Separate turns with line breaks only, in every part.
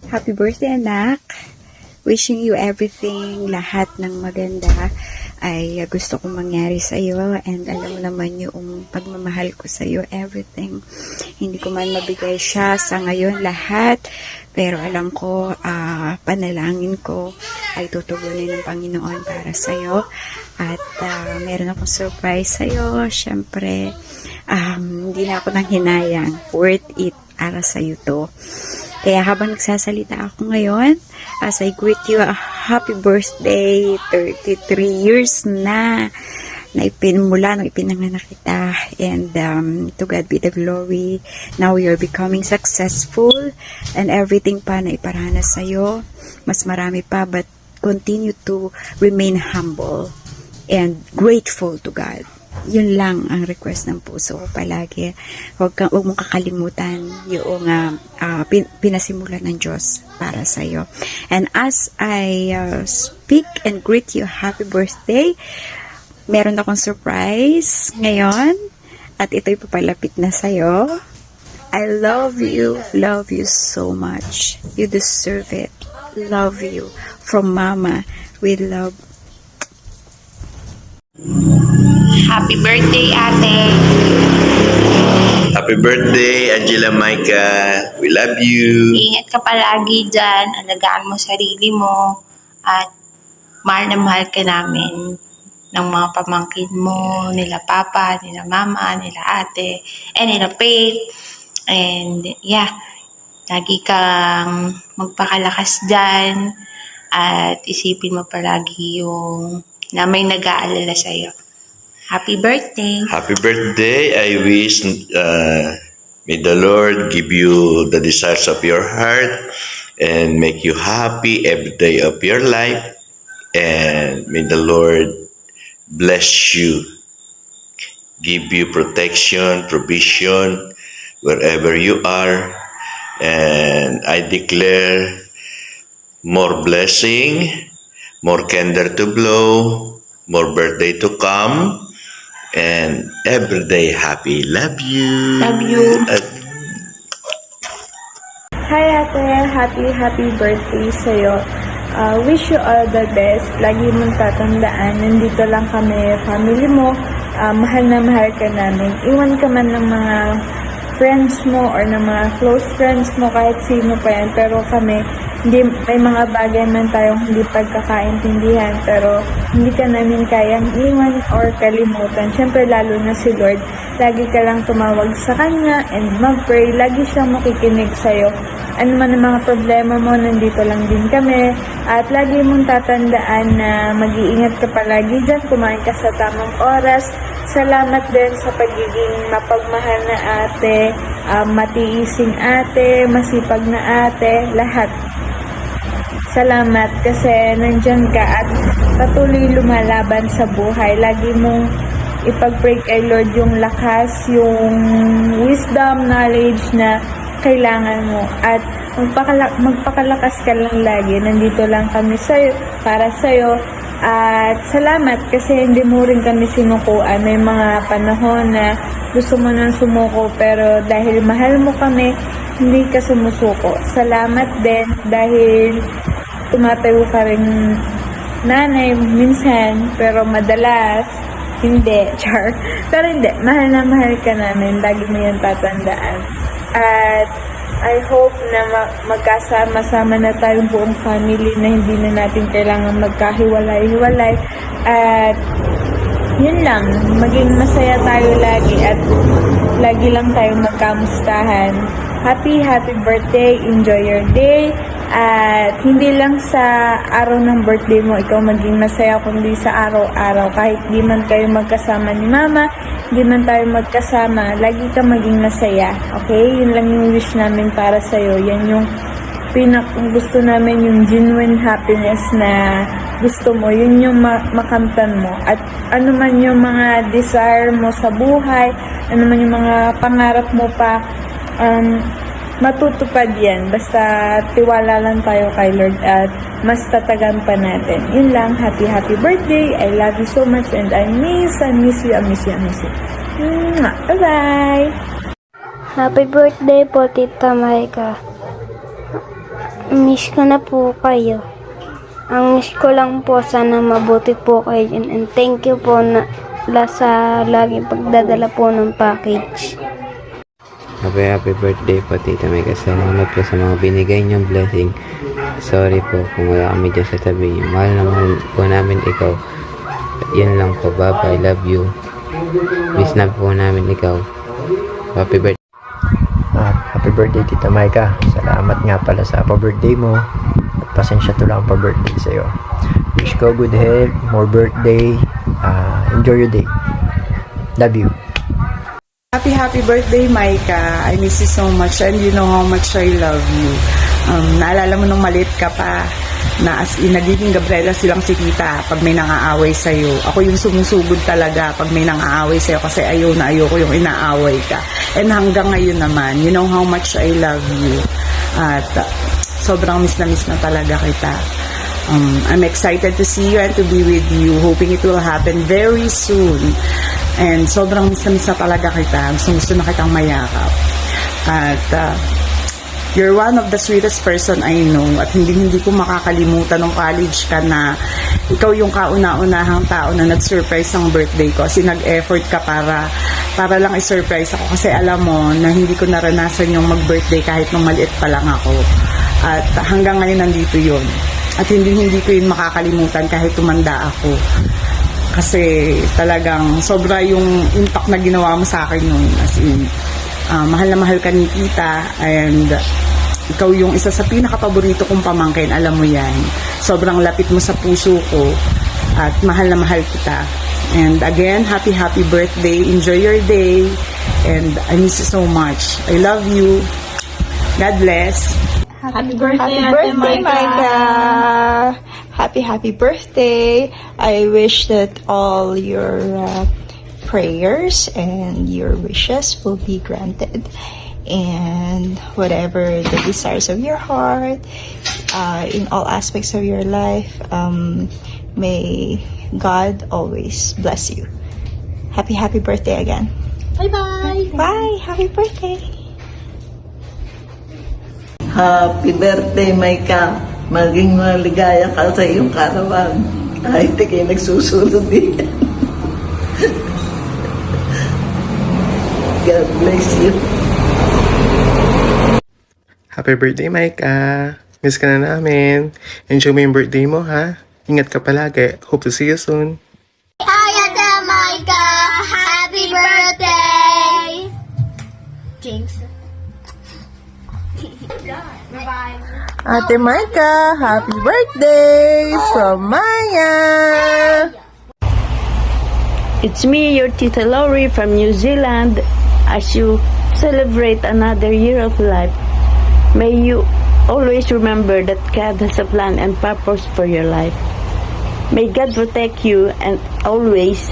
Happy birthday, anak. Wishing you everything, lahat ng maganda ay gusto kong mangyari sa iyo, and alam mo naman yung pagmamahal ko sa iyo, everything. Hindi ko man mabigay siya sa ngayon lahat, pero alam ko, panalangin ko ay tutugunin ng Panginoon para sa iyo. At meron akong surprise sa iyo. Syempre, hindi na ako nang hinayang. Worth it para sa iyo to. Kaya habang nagsasalita ako ngayon, as I greet you, a happy birthday, 33 years na ipinmula nung ipinanganak kita, and to God be the glory. Now you're becoming successful, and everything pa na iparana sa'yo, mas marami pa, but continue to remain humble and grateful to God. Yun lang ang request ng puso ko palagi. Huwag mong kakalimutan yung pinasimulan ng Diyos para sa iyo. And as I speak and greet you happy birthday, meron akong surprise ngayon at ito'y papalapit na sa iyo. I love you so much. You deserve it. Love you. From Mama, with love.
Happy birthday, ate.
Happy birthday, Angela Micah. We love you.
Ingat ka palagi dyan. Alagaan mo sarili mo. At mahal na mahal ka namin ng mga pamangkin mo, nila papa, nila mama, nila ate, and nila Faith. And yeah, lagi kang magpakalakas dyan. At isipin mo palagi yung na may nag-aalala sa'yo. Happy birthday!
Happy birthday. I wish may the Lord give you the desires of your heart and make you happy every day of your life. And may the Lord bless you, give you protection, provision wherever you are. And I declare more blessing, more candle to blow, more birthday to come, and everyday happy. Love you.
Love you.
Hi ate, happy birthday sa'yo. Wish you all the best. Lagi mong tatandaan, nandito lang kami, family mo. Mahal na mahal ka namin. Iwan ka man ng mga friends mo or ng mga close friends mo, kahit sino pa yan. Pero kami, may mga bagay man tayong hindi pagkakaintindihan, pero hindi ka namin kayang iwan or kalimutan. Siyempre, lalo na si Lord. Lagi ka lang tumawag sa Kanya and mag-pray. Lagi siyang makikinig sa'yo. Ano man ang mga problema mo, nandito lang din kami. At lagi mong tatandaan na mag-iingat ka palagi dyan. Kumain ka sa tamang oras. Salamat din sa pagiging mapagmahal na ate, matiising ate, masipag na ate, lahat. Salamat kasi nandyan ka at patuloy lumalaban sa buhay. Lagi mong ipag-pray kay Lord yung lakas, yung wisdom, knowledge na kailangan mo. At magpakalakas ka lang lagi. Nandito lang kami sa'yo, para sa'yo. At salamat kasi hindi mo rin kami sinukuan. May mga panahon na gusto mo nang sumuko, pero dahil mahal mo kami, hindi ka sumusuko. Salamat din dahil tumatayo ka rin nanay minsan, pero madalas hindi. Char. Pero hindi, mahal na mahal ka namin. Lagi mo yan tatandaan. At I hope na magkasama-sama na tayong buong family, na hindi na natin kailangan magkahiwalay-hiwalay. At yun lang, maging masaya tayo lagi at lagi lang tayong magkamustahan. Happy birthday, enjoy your day. At hindi lang sa araw ng birthday mo ikaw maging masaya, kundi sa araw-araw. Kahit di man kayo magkasama ni Mama, di man tayo magkasama, lagi ka maging masaya. Okay? Yun lang yung wish namin para sa'yo. Yan yung gusto namin, yung genuine happiness na gusto mo. Yun yung makamtan mo. At ano man yung mga desire mo sa buhay, ano man yung mga pangarap mo pa, matutupad yan. Basta tiwala lang tayo kay Lord at mas tatagan pa natin. Yun lang. Happy birthday. I love you so much and I miss you. Bye-bye.
Happy birthday po, Tita Maika. Miss ko na po kayo. Ang wish ko lang po, sana mabuti po kayo dyan. And thank you po sa lagi pagdadala po ng package.
Happy birthday po, Tita Mika. Salamat po sa mga binigay niyong blessing. Sorry po kung wala kami dyan sa tabi niyo. Mahal na mahal po namin ikaw. Yan lang po. Bye-bye. Love you. Miss na po namin ikaw. Happy birthday.
Happy birthday, Tita Maika. Salamat nga pala sa pa-birthday mo. At pasensya to lang pa-birthday sa'yo. Wish ko good health, more birthday. Enjoy your day. Love you.
Happy birthday, Maika. I miss you so much and you know how much I love you. Naalala mo nung maliit ka pa na as in, nagiging Gabriela silang si tita pag may nang-aaway sa'yo. Ako yung sumusugod talaga pag may nang-aaway sa'yo kasi ayoko yung inaaway ka. And hanggang ngayon naman, you know how much I love you. At sobrang miss na talaga kita. I'm excited to see you and to be with you. Hoping it will happen very soon. And sobrang miss na talaga kita. Gusto na kitang mayakap. At you're one of the sweetest person I know. At hindi ko makakalimutan nung college ka na ikaw yung kauna-unahang tao na nag-surprise ng birthday ko. Kasi nag-effort ka para lang i-surprise ako. Kasi alam mo na hindi ko naranasan yung mag-birthday kahit nung maliit pa lang ako. At hanggang ngayon nandito yun. At hindi ko yun makakalimutan kahit tumanda ako. Kasi talagang sobra yung impact na ginawa mo sa akin nun. As in, mahal na mahal ka ni tita and ikaw yung isa sa pinaka-paborito kong pamangkin, alam mo yan. Sobrang lapit mo sa puso ko at mahal na mahal kita. And again, happy birthday. Enjoy your day and I miss you so much. I love you. God bless.
Happy birthday, Maika! Happy birthday! I wish that all your prayers and your wishes will be granted, and whatever the desires of your heart, in all aspects of your life, may God always bless you. Happy birthday again. Bye! Happy birthday!
Happy birthday, Maika. Maging maligaya ka sa iyong karawan. Kahit ikay nagsusunod din. God bless you.
Happy birthday, Maika. Miss ka na namin. Enjoy mo yung birthday mo, ha? Ingat ka palagi. Hope to see you soon.
Hi, Ate Maika! Happy birthday! Jinx.
Ate Maika, happy birthday from Maya!
It's me, your Tita Lori from New Zealand. As you celebrate another year of life, may you always remember that God has a plan and purpose for your life. May God protect you and always,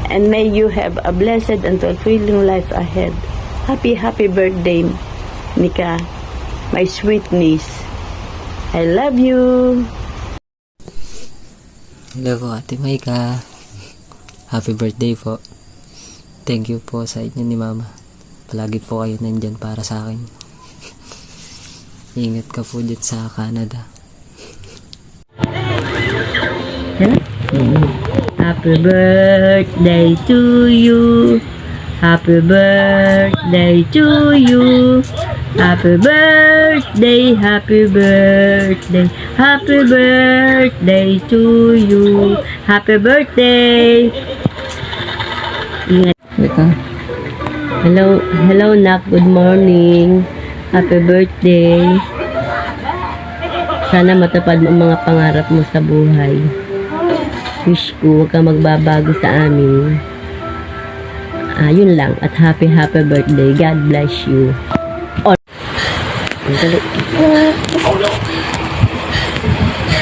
and may you have a blessed and fulfilling life ahead. Happy birthday, Nika, my sweet niece. I love you.
Hello po, Ate Maika. Happy birthday po. Thank you po sa inyo ni Mama. Palagi po kayo nandyan para sa akin. Ingat ka po dyan sa Canada.
Happy birthday to you. Happy birthday to you. Happy birthday, happy birthday, happy birthday to you. Happy birthday. Ingat. Hello, Nak. Good morning. Happy birthday. Sana matupad mo ang mga pangarap mo sa buhay. Wish ko huwag kang magbabago sa amin. Yun lang. At happy birthday. God bless you.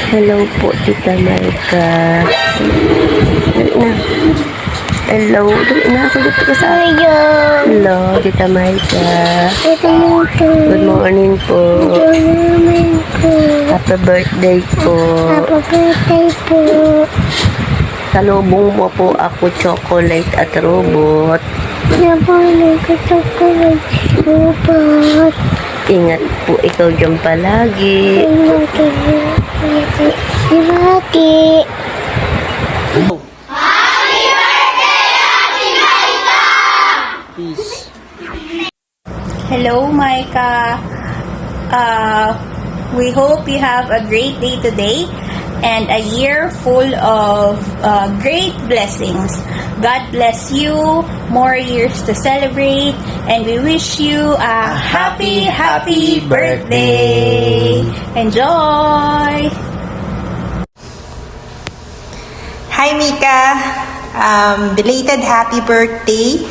Hello po, Tita Maika. Hello. Dito ka sa Hello, Tita Maika. Good morning po. Happy birthday po. Salubong mo po ako chocolate at robot. Ingat po ikaw dyan palagi.
Lagi.
Hello, Micah. We hope you have a great day today and a year full of great blessings. God bless you, more years to celebrate, and we wish you a happy, happy birthday. Enjoy!
Hi, Mika. Belated happy birthday.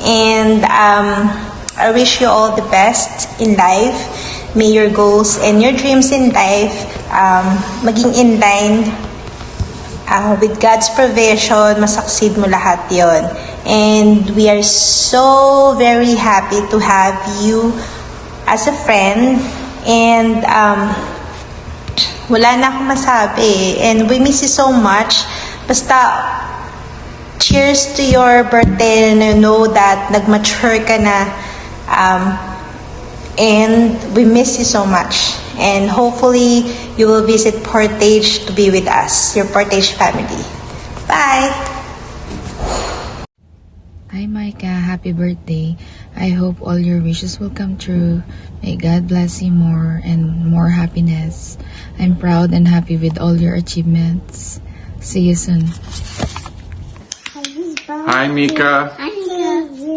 And I wish you all the best in life. May your goals and your dreams in life maging in line with God's provision. Masucceed mo lahat yon. And we are so very happy to have you as a friend. And wala na akong masabi. And we miss you so much. Basta, cheers to your birthday and know that nag-mature ka na. And we miss you so much. And hopefully, you will visit Portage to be with us, your Portage family. Bye!
Hi Micah, happy birthday. I hope all your wishes will come true. May God bless you more and more happiness. I'm proud and happy with all your achievements. See you soon.
Hi, Mika.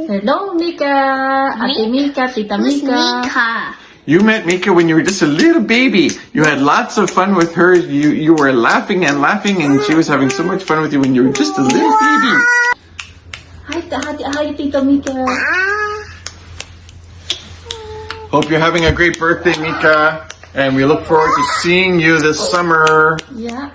Hello, Mika. Ate Mika, Tita Mika.
You met Mika when you were just a little baby. You had lots of fun with her. You were laughing and laughing, and she was having so much fun with you when you were just a little baby.
Hi, Tita Mika.
Hope you're having a great birthday, Mika. And we look forward to seeing you this summer.
Yeah.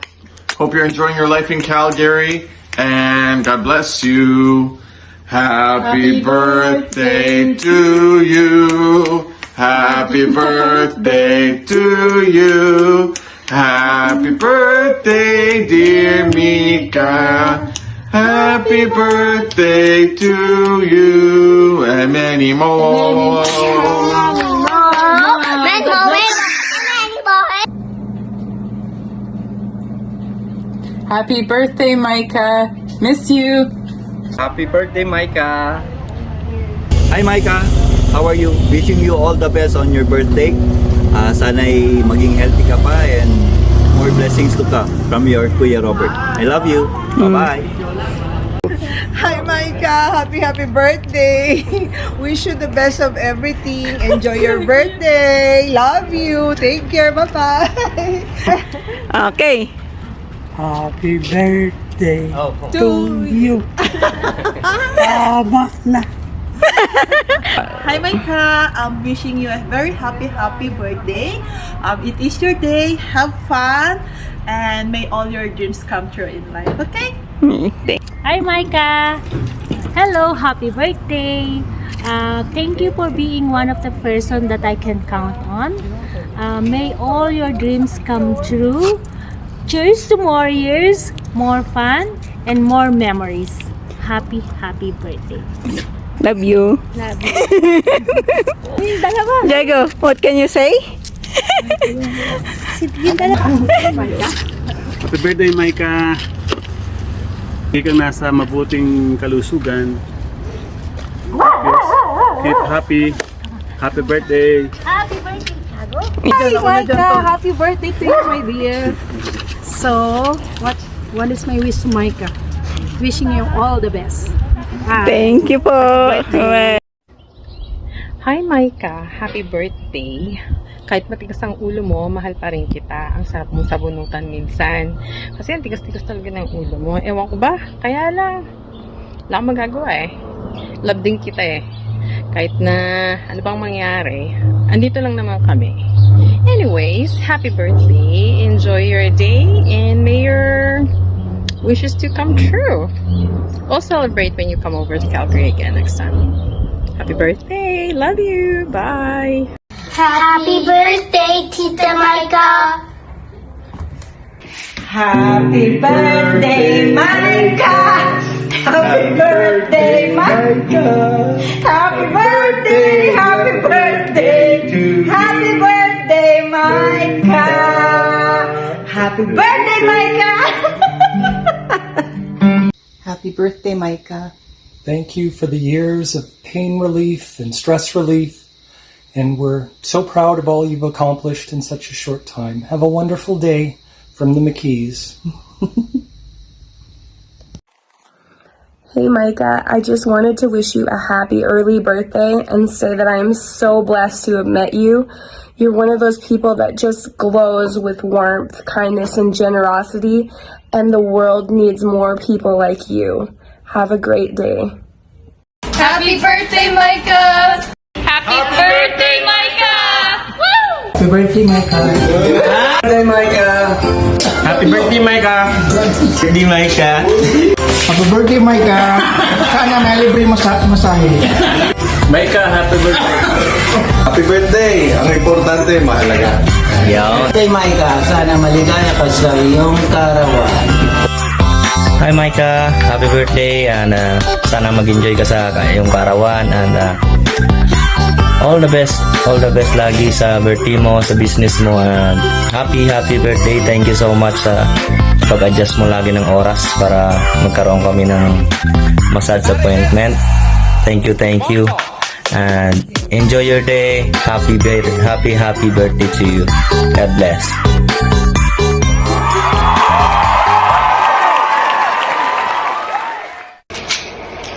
Hope you're enjoying your life in Calgary. And God bless you. Happy birthday to you. Happy birthday to you. Happy birthday, dear Mika. Happy birthday to you. And many more.
Happy birthday, Micah. Miss you.
Happy birthday, Micah. Hi, Micah. How are you? Wishing you all the best on your birthday. Sana'y maging healthy ka pa and more blessings to come from your Kuya Robert. I love you. Bye-bye.
Hi, Micah. Happy birthday. Wish you the best of everything. Enjoy your birthday. Love you. Take care. Bye-bye.
Okay.
Happy birthday to you. Tama na.
Hi, Micah. I'm wishing you a very happy birthday. It is your day. Have fun. And may all your dreams come true in life. Okay?
Hi, Micah. Hello, happy birthday. Thank you for being one of the person that I can count on. May all your dreams come true. Cheers to more years, more fun, and more memories. Happy birthday.
Love you.
Love you.
Diego, what can you say?
Happy birthday, Micah. Hindi kang nasa mabuting kalusugan. Yes. Keep happy. Happy birthday.
Happy birthday, Tiago.
Hi, Micah. Happy birthday to you, my dear. So, what is my wish to Micah? Wishing you all the best.
Thank you po.
Hi, Micah. Happy birthday. Kahit matigas ang ulo mo, mahal pa rin kita. Ang sarap mong sabunutan minsan. Kasi ang tigas-tigas talaga ng ulo mo. Ewan ko ba? Kaya lang. Wala akong magagawa eh. Love din kita eh. Kahit na ano bang mangyari, andito lang naman kami. Anyways, happy birthday. Enjoy your day and may your wishes to come true. We'll celebrate when you come over to Calgary again next time. Happy birthday. Love you. Bye.
Happy birthday, Tita Micah.
Happy birthday, Micah. Happy birthday, Micah. Happy birthday to you.
Micah! Happy birthday, Micah!
Happy birthday, Micah.
Thank you for the years of pain relief and stress relief, and we're so proud of all you've accomplished in such a short time. Have a wonderful day from the McKees.
Hey Micah, I just wanted to wish you a happy early birthday and say that I am so blessed to have met you. You're one of those people that just glows with warmth, kindness, and generosity, and the world needs more people like you. Have a great day.
Happy birthday, Micah! Happy birthday, Micah! Woo!
Happy birthday, Micah.
Happy birthday, Micah. Happy birthday, Micah. Birthday, Micah.
Happy birthday, Micah. Sana nalibre masahe.
Micah, happy birthday.
Happy birthday! Ang importante, mahalaga.
Birthday, Micah. Sana maligaya ka sa iyong karawan.
Hi Micah, happy birthday and sana mag-enjoy ka sa iyong karawan and all the best lagi sa birthday mo, sa business mo and happy birthday. Thank you so much sa pag-adjust mo lagi ng oras para magkaroon kami ng massage appointment. Thank you and enjoy your day. Happy birthday to you. God bless.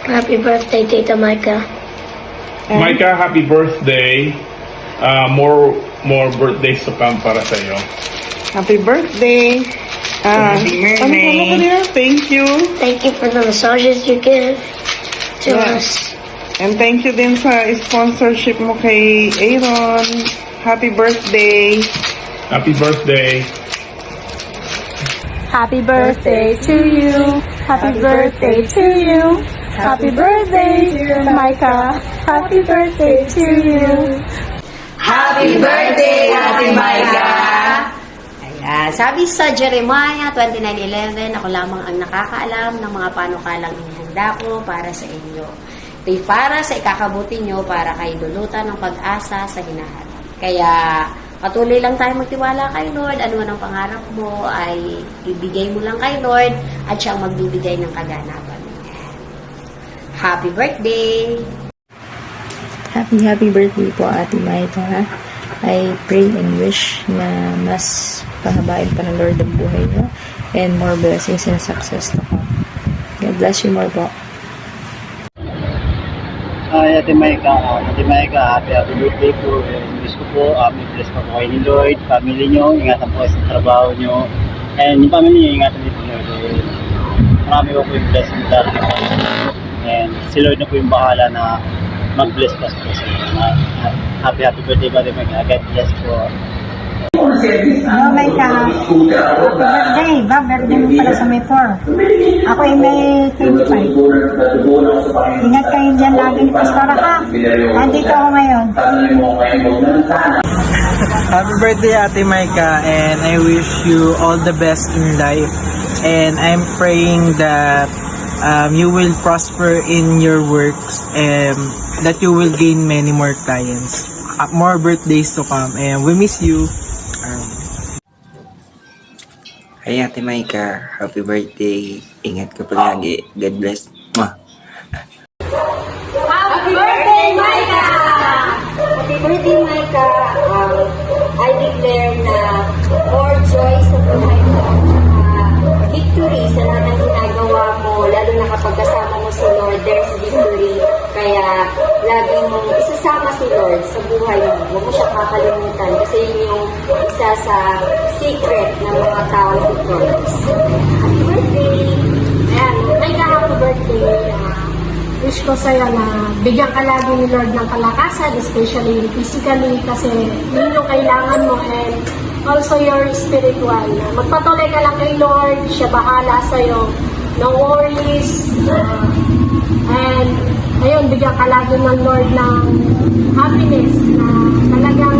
Happy birthday, Tita Micah.
Micah, happy birthday. More birthdays to come para sa iyo.
Happy birthday. Thank you.
Thank you for the massages you give to us.
And thank you din sa sponsorship mo kay Aaron. Happy birthday.
Happy birthday.
Happy birthday to you. Happy birthday to you. Happy birthday, dear Micah. Happy birthday to you.
Happy birthday, Ate Micah!
Ayan. Sabi sa Jeremiah 29:11, ako lamang ang nakakaalam ng mga panukalang inihanda ko para sa inyo. Ito'y para sa ikakabuti nyo para kayo dulutan ng pag-asa sa hinaharap. Kaya patuloy lang tayo magtiwala kay Lord. Ano man ang pangarap mo ay ibigay mo lang kay Lord at siyang magbibigay ng kaganapan. Happy birthday!
Happy birthday po, Ate Micah. I pray and wish na mas pahabain pa ng Lord ang buhay niyo and more blessings and success to come. God bless you more po.
Hi, Ate Micah. Happy birthday po. Wish ko po, may bless pa po kayo ni Lord, family niyo, ingatan po sa trabaho niyo, and yung family niyo, ingatan niyo po Lord. Marami po yung blessing darating po. And si Lord na po yung bahala na mag-bless pa po sa inyo. Happy birthday, Ate Micah. God bless po.
Hello, Micah. Happy birthday. Birthday mo pala sa May 4. Ako ay May 25. Ingat kayo dyan lagi ni Pastora ha. Nandito ako ngayon.
Happy birthday, Ate Micah, and I wish you all the best in life. And I'm praying that you will prosper in your works and that you will gain many more clients. More birthdays to come, and we miss you.
Hi Ate Micah, happy birthday. Ingat ka palagi. God bless.
Happy birthday, Micah! Happy birthday, Micah. I declare na more joy sa buhay mo, victory sa lahat ng ginagawa mo, lalo na kapag kasama mo si Lord, there's victory. Kaya lagi mong isasama si Lord sa buhay mo. Huwag mo siya kakalimutan kasi yun yung isa sa secret ng mga tao victorious. Happy birthday!
Ayan, Micah, happy birthday. Wish ko sa'yo na bigyan ka lagi ni Lord ng kalakasan, especially physically, kasi yun yung kailangan mo, and also your spiritual. Magpatuloy ka lang kay Lord, siya bahala sa'yo. No worries. And ayun, bigyan ka lagi ng Lord ng happiness na talagang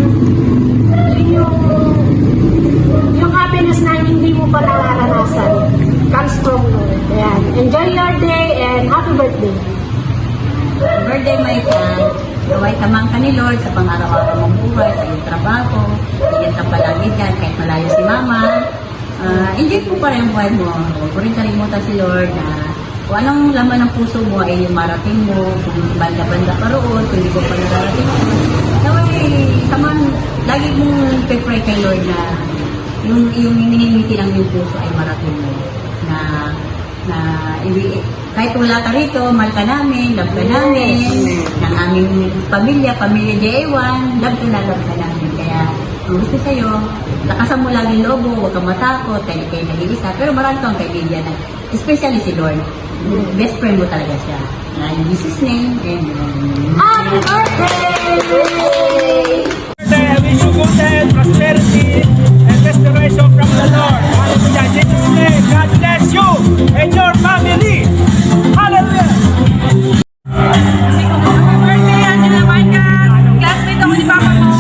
yun yung happiness na hindi mo pa nararanasan comes from Lord. Ayan. Enjoy your day and happy birthday.
Birthday, Micah.
Naway samahan ka ni Lord sa pang-araw-araw mong buhay, sa iyong trabaho. Bigyan ka palagi dyan kahit malayo si Mama. Enjoy mo pa rin ang buhay mo. Huwag ko rin kalimutan si Lord na kung anong laman ng puso mo ay yung marating mo, kung banda-banda pa roon, kung hindi ko pa nararating mo. Naway, samahan, lagi mong pray kay Lord na yung hinihimiti ng iyong puso ay marating mo. Kahit wala ka rito, mahal ka namin, love ka namin, ng aming pamilya J1, love ka namin. Kaya, ang gusto sa'yo, lakasan mo lagi loob mo, huwag kang matakot, kahit kayo nag-iisa, pero marami kang kaibigan, especially si Lord. Best friend mo talaga siya. In Jesus' name, amen. Happy birthday!
I wish you good health, prosperity, and restoration from the Lord. Hallelujah. In Jesus' name, God bless you and your family. Hallelujah.
Happy birthday, Ate Micah! Classmate ako ni Papa mo!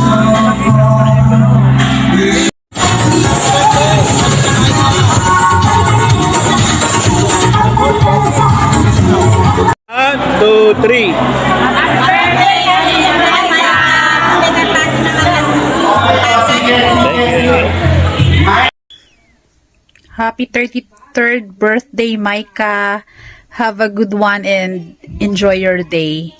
One, two, three.
Happy 33rd birthday, Micah. Have a good one and enjoy your day.